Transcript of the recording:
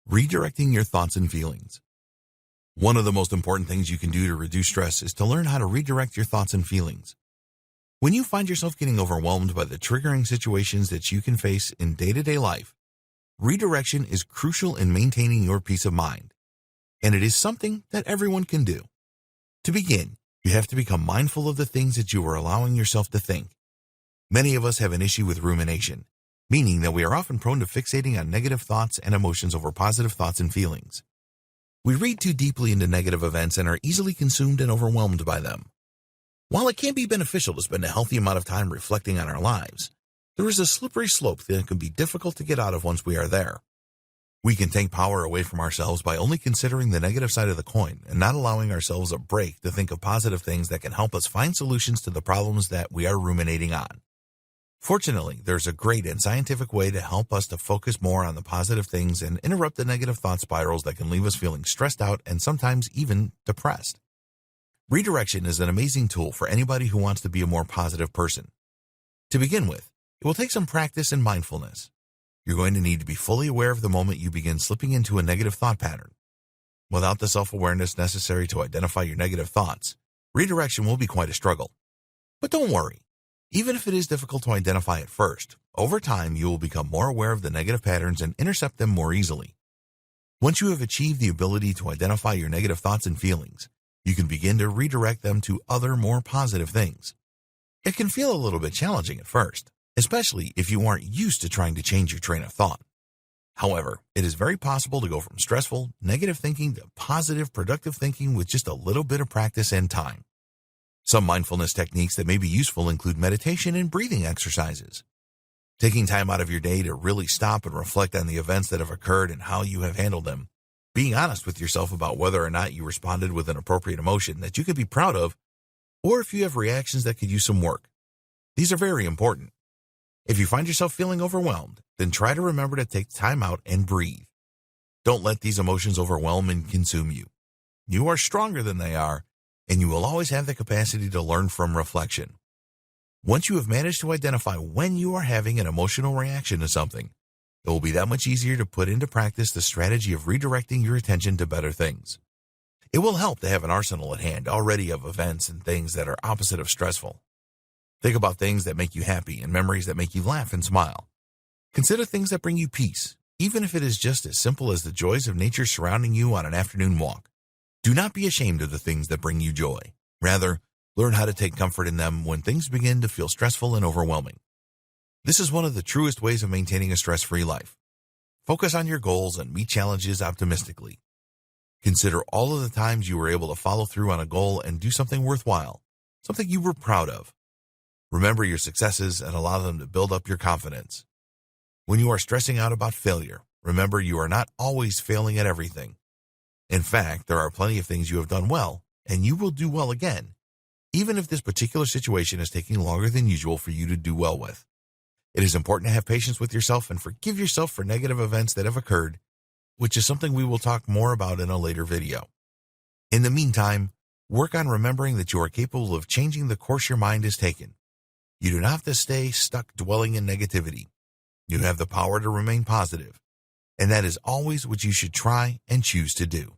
Redirecting your thoughts and feelings. One of the most important things you can do to reduce stress is to learn how to redirect your thoughts and feelings. When you find yourself getting overwhelmed by the triggering situations that you can face in day-to-day life, redirection is crucial in maintaining your peace of mind, and it is something that everyone can do. To begin, you have to become mindful of the things that you are allowing yourself to think. Many of us have an issue with rumination, meaning that we are often prone to fixating on negative thoughts and emotions over positive thoughts and feelings. We read too deeply into negative events and are easily consumed and overwhelmed by them. While it can be beneficial to spend a healthy amount of time reflecting on our lives, there is a slippery slope that can be difficult to get out of once we are there. We can take power away from ourselves by only considering the negative side of the coin and not allowing ourselves a break to think of positive things that can help us find solutions to the problems that we are ruminating on. Fortunately, there's a great and scientific way to help us to focus more on the positive things and interrupt the negative thought spirals that can leave us feeling stressed out and sometimes even depressed. Redirection is an amazing tool for anybody who wants to be a more positive person. To begin with, it will take some practice and mindfulness. You're going to need to be fully aware of the moment you begin slipping into a negative thought pattern. Without the self-awareness necessary to identify your negative thoughts, redirection will be quite a struggle. But don't worry. Even if it is difficult to identify at first, over time you will become more aware of the negative patterns and intercept them more easily. Once you have achieved the ability to identify your negative thoughts and feelings, you can begin to redirect them to other, more positive things. It can feel a little bit challenging at first, especially if you aren't used to trying to change your train of thought. However, it is very possible to go from stressful, negative thinking to positive, productive thinking with just a little bit of practice and time. Some mindfulness techniques that may be useful include meditation and breathing exercises. Taking time out of your day to really stop and reflect on the events that have occurred and how you have handled them. Being honest with yourself about whether or not you responded with an appropriate emotion that you could be proud of, or if you have reactions that could use some work. These are very important. If you find yourself feeling overwhelmed, then try to remember to take time out and breathe. Don't let these emotions overwhelm and consume you. You are stronger than they are, and you will always have the capacity to learn from reflection. Once you have managed to identify when you are having an emotional reaction to something, it will be that much easier to put into practice the strategy of redirecting your attention to better things. It will help to have an arsenal at hand already of events and things that are opposite of stressful. Think about things that make you happy and memories that make you laugh and smile. Consider things that bring you peace, even if it is just as simple as the joys of nature surrounding you on an afternoon walk. Do not be ashamed of the things that bring you joy. Rather, learn how to take comfort in them when things begin to feel stressful and overwhelming. This is one of the truest ways of maintaining a stress-free life. Focus on your goals and meet challenges optimistically. Consider all of the times you were able to follow through on a goal and do something worthwhile, something you were proud of. Remember your successes and allow them to build up your confidence. When you are stressing out about failure, remember you are not always failing at everything. In fact, there are plenty of things you have done well, and you will do well again, even if this particular situation is taking longer than usual for you to do well with. It is important to have patience with yourself and forgive yourself for negative events that have occurred, which is something we will talk more about in a later video. In the meantime, work on remembering that you are capable of changing the course your mind has taken. You do not have to stay stuck dwelling in negativity. You have the power to remain positive, and that is always what you should try and choose to do.